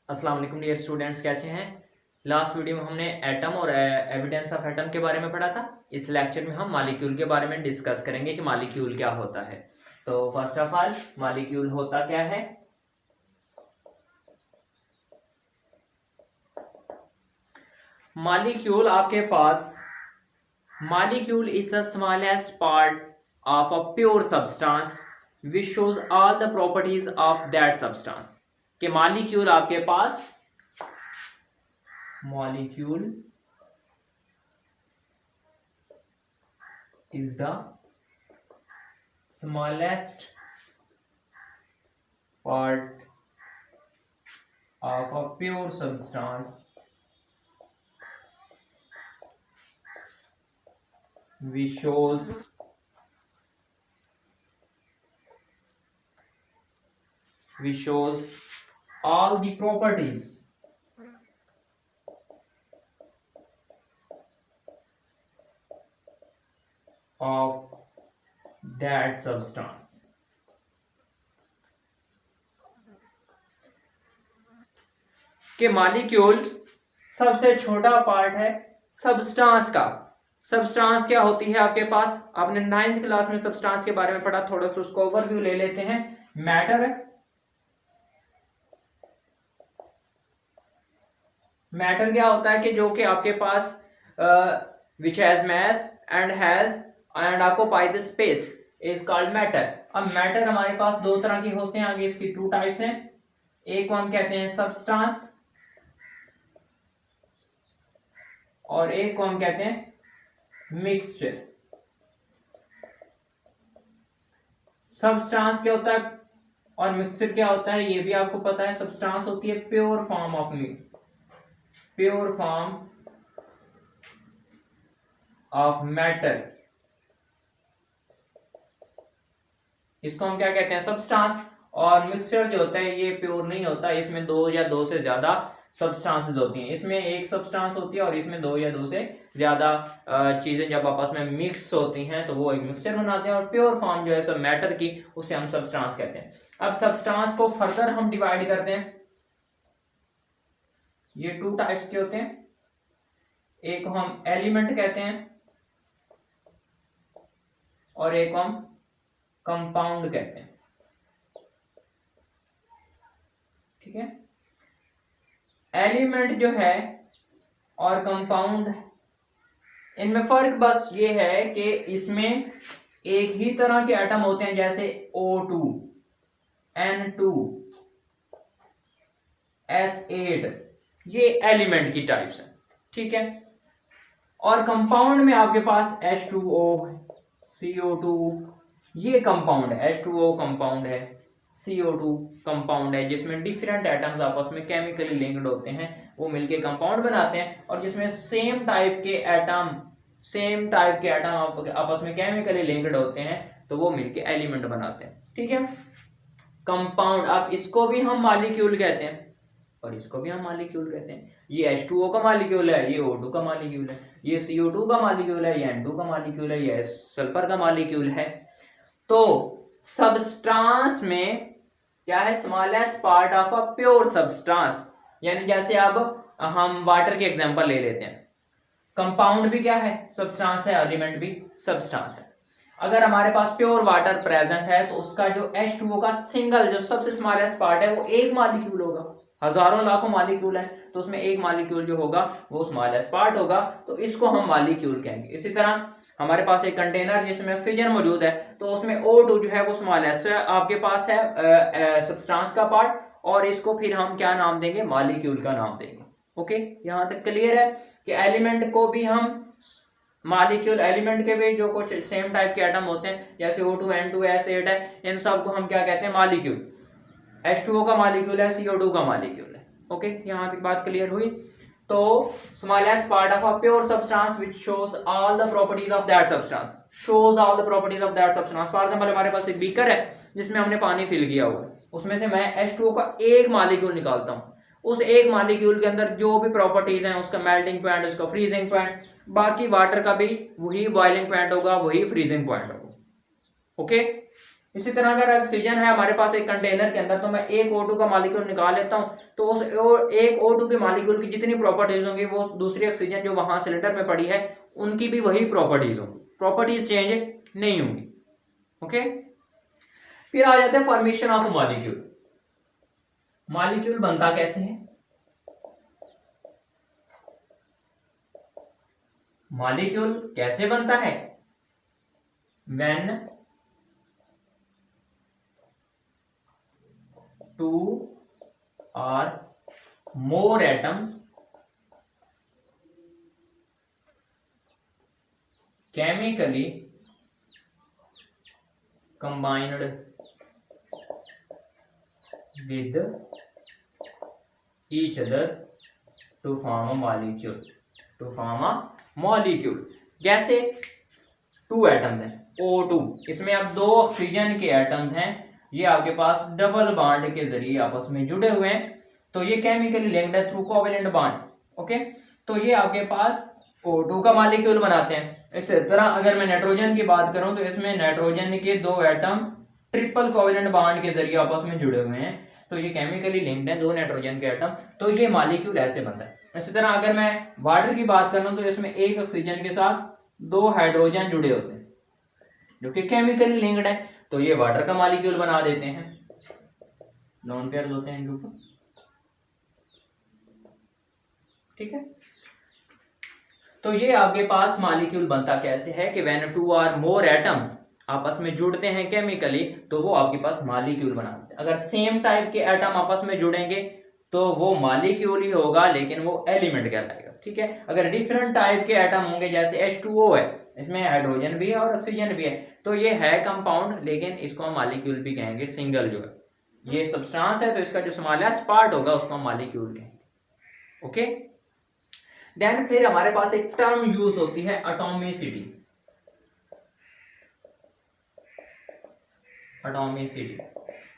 अस्सलाम वालेकुम dear students, कैसे हैं। लास्ट वीडियो में हमने एटम और एविडेंस ऑफ एटम के बारे में पढ़ा था। इस लेक्चर में हम मॉलिक्यूल के बारे में डिस्कस करेंगे कि मॉलिक्यूल क्या होता है। तो फर्स्ट ऑफ ऑल मॉलिक्यूल होता क्या है। मॉलिक्यूल आपके पास molecule is the smallest part of a pure substance which shows all the properties of that substance. कि मॉलिक्यूल आपके पास molecule is the smallest part of a pure substance which shows all the properties of that substance। कि molecule सबसे छोटा part है substance का। Substance क्या होती है आपके पास, आपने 9th क्लास में सब्सटेंस के बारे में पढ़ा, थोड़ा सा उसको ओवरव्यू ले लेते हैं। मैटर है, मैटर क्या होता है कि जो कि आपके पास which has mass and occupy the space is called matter. अब मैटर हमारे पास दो तरह के होते हैं, आगे इसकी 2 टाइप्स हैं। एक को हम कहते हैं सब्सटेंस और एक को हम कहते हैं मिक्सचर। सब्सटेंस क्या होता है और मिक्सचर क्या होता है ये भी आपको पता है। सब्सटेंस होती है प्योर फॉर्म ऑफ मैटर, इसको हम क्या कहते हैं सब्सटेंस। और मिक्सचर जो होता है ये प्योर नहीं होता, इसमें 2 या 2 से ज्यादा सब्सटेंसेस होती हैं। इसमें एक सब्सटेंस होती है और इसमें 2 या 2 से ज्यादा चीजें जब आपस में मिक्स होती हैं तो वो एक मिक्सचर बनाते हैं। और प्योर फॉर्म जो है सब मैटर की, उसे हम सब्सटेंस कहते हैं। अब सब्सटेंस को फर्दर हम डिवाइड करते हैं। ये 2 टाइप्स के होते हैं, एक हम एलिमेंट कहते हैं और एक हम कंपाउंड कहते हैं। ठीक है, एलिमेंट जो है और कंपाउंड, इनमें फर्क बस ये है कि इसमें एक ही तरह के एटम होते हैं, जैसे O2, N2, S8, ये एलिमेंट की टाइप्स हैं। ठीक है, और कंपाउंड में आपके पास H2O, CO2, ये कंपाउंड है। H2O कंपाउंड है, CO2 कंपाउंड है, जिसमें डिफरेंट एटम्स आपस में केमिकली लिंक्ड होते हैं, वो मिलके कंपाउंड बनाते हैं। और जिसमें सेम टाइप के एटम आपस में केमिकली लिंक्ड होते हैं तो वो मिलके एलिमेंट बनाते हैं। ठीक है, कंपाउंड, अब इसको भी हम मॉलिक्यूल कहते हैं और इसको भी हम मॉलिक्यूल कहते हैं। ये H2O का मॉलिक्यूल है, ये O2 का मॉलिक्यूल है, ये CO2 का मॉलिक्यूल है, ये N2 का मॉलिक्यूल है, ये सल्फर का मॉलिक्यूल है। तो सब्सटेंस में क्या है, smallest part of a pure substance. यानी जैसे अब हम वाटर के एग्जांपल ले लेते हैं। कंपाउंड भी क्या है, सब्सटेंस है, एलिमेंट भी सब्सटेंस है। अगर हमारे पास प्योर वाटर प्रेजेंट है तो उसका जो H2O का सिंगल जो सबसे स्मॉलेस्ट पार्ट है वो एक मॉलिक्यूल होगा। हजारों लाखों मॉलिक्यूल है तो उसमें एक मॉलिक्यूल जो होगा वो स्मॉलेस्ट पार्ट होगा, तो इसको हम मॉलिक्यूल कहेंगे। इसी तरह हमारे पास एक कंटेनर जिसमें ऑक्सीजन मौजूद है तो उसमें O2 जो है वो स्मॉलेस्ट है, आपके पास है सब्सटेंस का पार्ट, और इसको फिर हम क्या नाम देंगे, मॉलिक्यूल का नाम देंगे। ओके, यहां तक क्लियर है कि एलिमेंट को भी हम मॉलिक्यूल, एलिमेंट के भी जो कुछ सेम टाइप के एटम होते हैं जैसे O2, N2, S8 है, इन सबको हम क्या कहते हैं, मॉलिक्यूल। H2O का मॉलिक्यूल है, CO2 का मॉलिक्यूल है। ओके, यहां तक बात क्लियर हुई। तो smallest part of a pure substance which shows all the properties of that substance, shows all the properties of that substance. For example हमारे पास एक बीकर है जिसमें हमने पानी फिल किया हुआ है, उसमें से मैं H2O का एक मॉलिक्यूल निकालता हूं। उस एक मॉलिक्यूल के अंदर जो भी प्रॉपर्टीज हैं, उसका मेल्टिंग पॉइंट, उसका फ्रीजिंग पॉइंट, बाकी वाटर का भी वही बॉइलिंग पॉइंट होगा, वही फ्रीजिंग पॉइंट होगा। ओके, इसी तरह अगर ऑक्सीजन है हमारे पास एक कंटेनर के अंदर, तो मैं एक O2 का मॉलिक्यूल निकाल लेता हूं, तो उस एक O2 के मॉलिक्यूल की जितनी प्रॉपर्टीज होंगी वो दूसरी ऑक्सीजन जो वहां सिलेंडर में पड़ी है उनकी भी वही प्रॉपर्टीज होंगी, प्रॉपर्टीज चेंज नहीं होंगी। ओके, फिर आ जाते हैं फॉर्मेशन ऑफ मॉलिक्यूल। मॉलिक्यूल बनता कैसे है? मॉलिक्यूल कैसे बनता है? व्हेन टू और मोर atoms chemically combined with each other to form a molecule, to form a molecule। जैसे टू एटम्स हैं O2, इसमें अब दो ऑक्सीजन के एटम्स हैं, ये आपके पास डबल बॉन्ड के जरिए आपस में जुड़े हुए हैं, तो ये केमिकली लिंक्ड है थ्रू कोवेलेंट बॉन्ड। ओके, तो ये आपके पास O2 का मॉलिक्यूल बनाते हैं। इसी तरह अगर मैं नाइट्रोजन की बात करूं तो इसमें नाइट्रोजन के दो एटम ट्रिपल कोवेलेंट बॉन्ड के जरिए आपस में जुड़े हुए हैं, तो ये केमिकली लिंक्ड है, दो नाइट्रोजन के एटम, तो ये मॉलिक्यूल ऐसे बनता है। इसी तरह अगर मैं वाटर की बात करूं तो इसमें एक ऑक्सीजन के साथ दो हाइड्रोजन जुड़े होते हैं जो कि केमिकली लिंक्ड है, तो ये वाटर का मॉलिक्यूल बना देते हैं, लोन पेयर्स होते हैं इनके ऊपर। ठीक है, तो ये आपके पास मॉलिक्यूल बनता कैसे है कि व्हेन टू और मोर एटम्स आपस में जुड़ते हैं केमिकली, तो वो आपके पास मॉलिक्यूल बनाते हैं। अगर सेम टाइप के एटम आपस में जुड़ेंगे तो वो मॉलिक्यूल ही होगा, लेकिन वो एलिमेंट कहलाएगा। ठीक है, अगर डिफरेंट टाइप के एटम होंगे, जैसे H2O है, इसमें हाइड्रोजन भी है और ऑक्सीजन भी है, तो ये है कंपाउंड, लेकिन इसको हम मॉलिक्यूल भी कहेंगे। सिंगल जो है ये सब्सटेंस है, तो इसका जो स्मॉलेस्ट पार्ट होगा उसको हम मॉलिक्यूल कहेंगे। ओके, देन फिर हमारे पास एक टर्म यूज होती है एटॉमिसिटी। एटॉमिसिटी,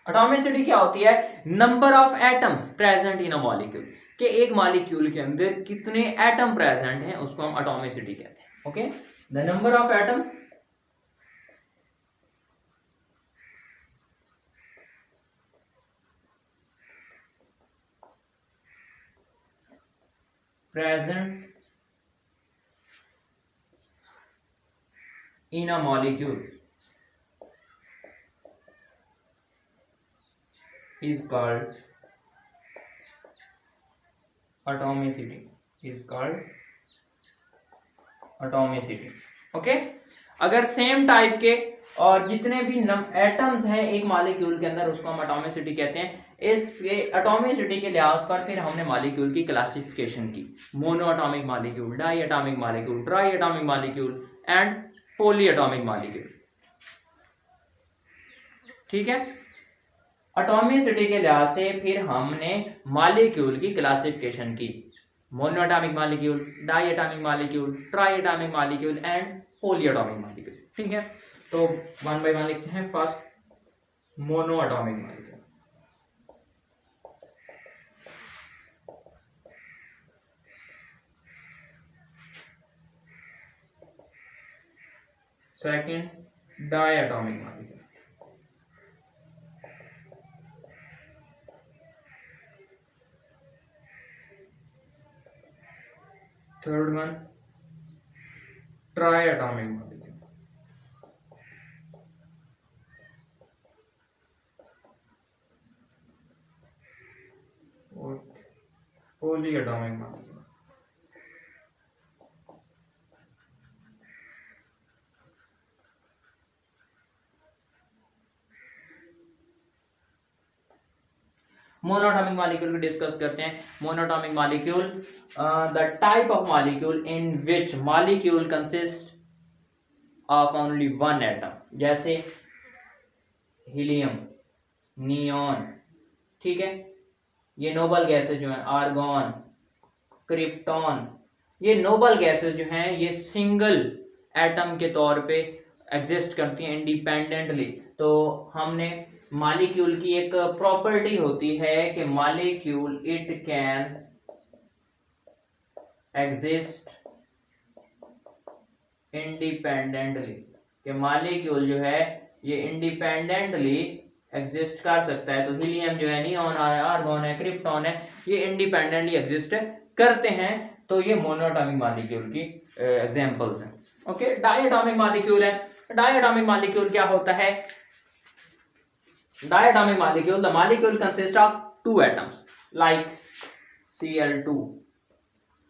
एटॉमिसिटी क्या होती है? Number of atoms present in a molecule, कि एक मॉलिक्यूल के अंदर कितने एटम प्रेजेंट हैं उसको हम एटॉमिसिटी कहते हैं। Okay, the number of atoms present in a molecule is called atomicity, is called atomicity। Okay, अगर सेम टाइप के और जितने भी एटम्स हैं एक मॉलिक्यूल के अंदर उसको हम एटॉमिसिटी कहते हैं। इस एटॉमिसिटी के लिहाज पर फिर हमने मॉलिक्यूल की क्लासिफिकेशन की, mono atomic molecule, di atomic molecule, tri atomic molecule and poly atomic molecule. ठीक है, एटॉमिसिटी के लिहाज से फिर हमने मॉलिक्यूल की क्लासिफिकेशन की, mono atomic molecule, di atomic molecule, tri atomic molecule and poly atomic molecule. ठीक है, तो वन बाय वन लिखते हैं। First mono atomic molecule, second di atomic molecule, third one tri atomic molecule, और poly atomic molecule. Monatomic molecule को discuss करते हैं। Monatomic molecule, the type of molecule in which molecule consist of only one atom, जैसे helium, neon. ठीक है, ये noble gases जो हैं, आर्गॉन, क्रिप्टॉन, ये नोबल गैसेज जो हैं ये सिंगल एटम के तौर पे एग्जिस्ट करती हैं इंडिपेंडेंटली। तो हमने मॉलिक्यूल की एक प्रॉपर्टी होती है कि molecule it can exist independently, कि मॉलिक्यूल जो है ये इंडिपेंडेंटली एग्जिस्ट कर सकता है। तो हीलियम जो है, नियॉन है, आर्गॉन है, क्रिप्टॉन है, ये इंडिपेंडेंटली एग्जिस्ट करते हैं। तो ये मोनोएटॉमिक मॉलिक्यूल की एग्जांपल्स हैं। ओके, डायटॉमिक मॉलिक्यूल है। डायटॉमिक मॉलिक्यूल क्या होता है? Diatomic molecule, the molecule consist of two atoms like Cl2,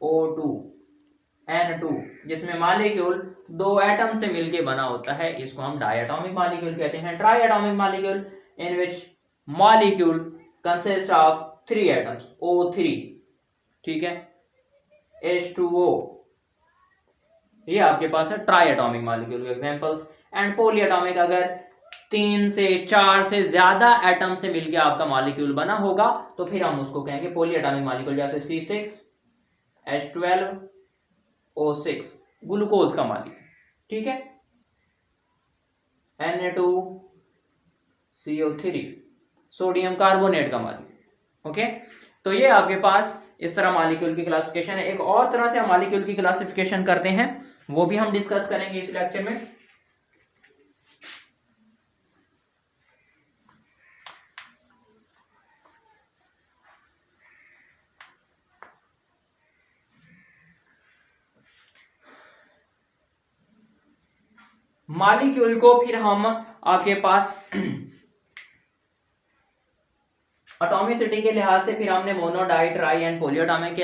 O2, N2, जिसमें मॉलिक्यूल दो एटम से मिलके बना होता है, इसको हम डायटॉमिक मॉलिक्यूल कहते हैं। Triatomic molecule in which molecule consist of three atoms, O3, ठीक है, H2O, ये आपके पास है ट्राइएटॉमिक मॉलिक्यूल के एग्जांपल्स। एंड पॉलीएटॉमिक, अगर 3 से 4 से ज्यादा एटम से मिलके आपका मॉलिक्यूल बना होगा तो फिर हम उसको कहेंगे पॉलीएटॉमिक मॉलिक्यूल, जैसे C6H12O6, ग्लूकोज का मॉलिक्यूल, ठीक है, Na2CO3, सोडियम कार्बोनेट का मॉलिक्यूल। ओके, तो ये आपके पास इस तरह मॉलिक्यूल की क्लासिफिकेशन है। एक और तरह से हम मॉलिक्यूल की क्लासिफिकेशन करते हैं, वो भी हम डिस्कस करेंगे इस लेक्चर में। मॉलिक्यूल को फिर हम आपके पास एटॉमिसिटी के लिहाज से फिर हमने mono, di, tri and polyatomic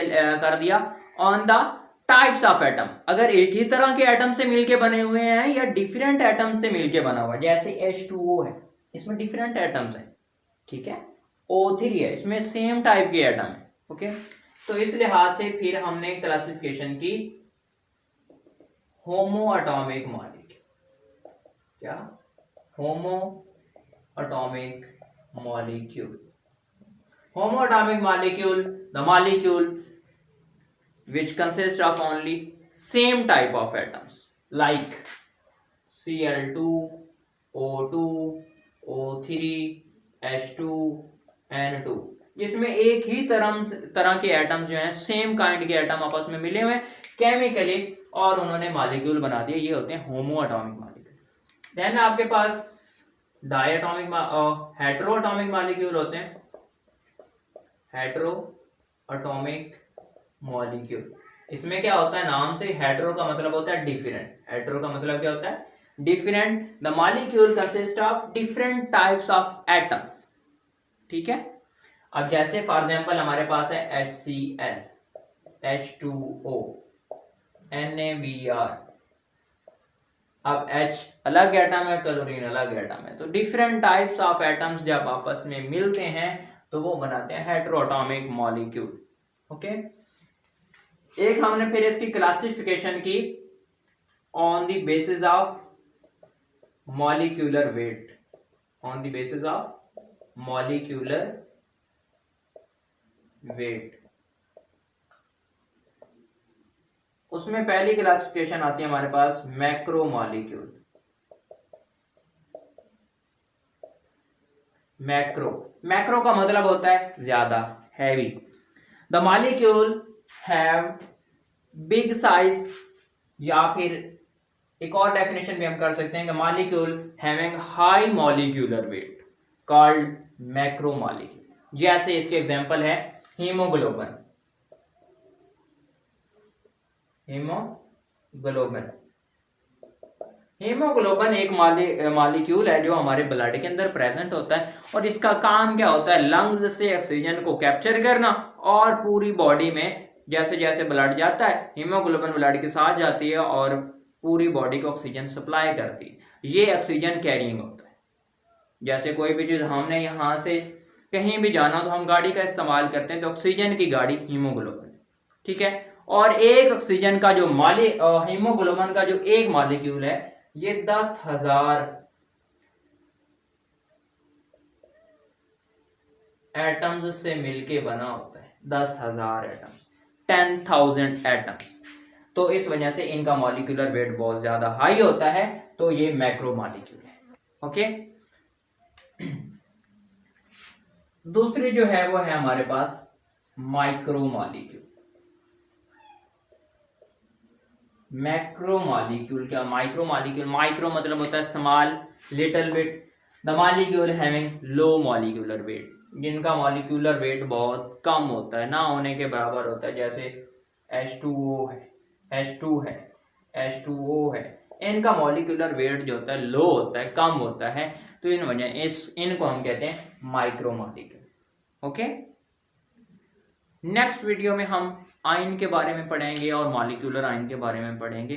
कर दिया। On the types of atom, अगर एक ही तरह के एटम से मिलके बने हुए हैं या डिफरेंट एटम से मिलके बना हुआ है, जैसे H2O है, इसमें डिफरेंट एटम्स है, ठीक है, O3 है, इसमें सेम टाइप के एटम है। ओके, तो इस लिहाज से फिर हमने क्लासिफिकेशन की होमो एटॉमिक मॉलिक्यूल। क्या? Homo atomic molecule. Homo atomic molecule, the molecule which consist of only same type of atoms like Cl2, O2, O3, H2, N2, जिसमें एक ही तरह के एटम जो हैं, सेम काइंड के एटम आपस में मिले हुए केमिकली और उन्होंने मॉलिक्यूल बना दिए, ये होते हैं होमो एटॉमिक मॉलिक्यूल। देन आपके पास डायटॉमिक, हेटेरो एटॉमिक मॉलिक्यूल होते हैं। हेटेरो एटॉमिक मॉलिक्यूल, इसमें क्या होता है, नाम से हेटेरो का मतलब होता है डिफरेंट। हेटेरो का मतलब क्या होता है? Different. The molecule consist of different types of atoms, ठीक है। अब जैसे फॉर एग्जांपल हमारे पास है HCl, H2O, NaBr। अब H अलग एटम है, क्लोरीन अलग एटम है, तो डिफरेंट टाइप्स ऑफ एटम्स जब आपस में मिलते हैं तो वो बनाते हैं हेटेरोएटॉमिक मॉलिक्यूल। ओके, एक हमने फिर इसकी क्लासिफिकेशन की on the basis of molecular weight. On the basis of molecular weight, उसमें पहली क्लासिफिकेशन आती है हमारे पास मैक्रो मॉलिक्यूल। मैक्रो, मैक्रो का मतलब होता है ज्यादा, heavy. The molecule have big size, या फिर एक और डेफिनेशन भी हम कर सकते हैं कि molecule having high molecular weight called macro molecule. जैसे इसके एग्जांपल है हीमोग्लोबिन। हीमोग्लोबिन, हीमोग्लोबिन एक मॉलिक्यूल है जो हमारे ब्लड के अंदर प्रेजेंट होता है, और इसका काम क्या होता है, लंग्स से ऑक्सीजन को कैप्चर करना और पूरी बॉडी में जैसे जैसे ब्लड जाता है, हीमोग्लोबिन ब्लड के साथ जाती है और पूरी बॉडी को ऑक्सीजन सप्लाई करती है। ये ऑक्सीजन कैरिंग होता है। जैसे कोई भी चीज हमने यहाँ से कहीं भी जाना तो हम गाड़ी का इस्तेमाल करते हैं, तो ऑक्सीजन की गाड़ी हीमोग्लोबिन, ठीक है। और एक ऑक्सीजन का जो हीमोग्लोबिन का जो एक मॉलिक्यूल है, ये 10,000 एटम्स से मिलके बना होता है। 10,000 एटम्स, 10,000 एटम्स। तो इस वजह से इनका मॉलिक्यूलर वेट बहुत ज्यादा हाई होता है, तो ये मैक्रो मॉलिक्यूल है। ओके, दूसरी जो है वो है हमारे पास माइक्रो मॉलिक्यूल। मैक्रो मॉलिक्यूल क्या, माइक्रो मॉलिक्यूल, माइक्रो मतलब होता है small, little bit, the molecule having low molecular weight, जिनका मॉलिक्यूलर वेट बहुत कम होता है, ना होने के बराबर होता है, जैसे H2O है, H2 है, H2O है, इनका मॉलिक्यूलर वेट जो होता है लो होता है, कम होता है, तो इन वजह इनको हम कहते हैं micro molecule. Okay, next video में हम आयन के बारे में पढ़ेंगे और मॉलिक्यूलर आयन के बारे में पढ़ेंगे।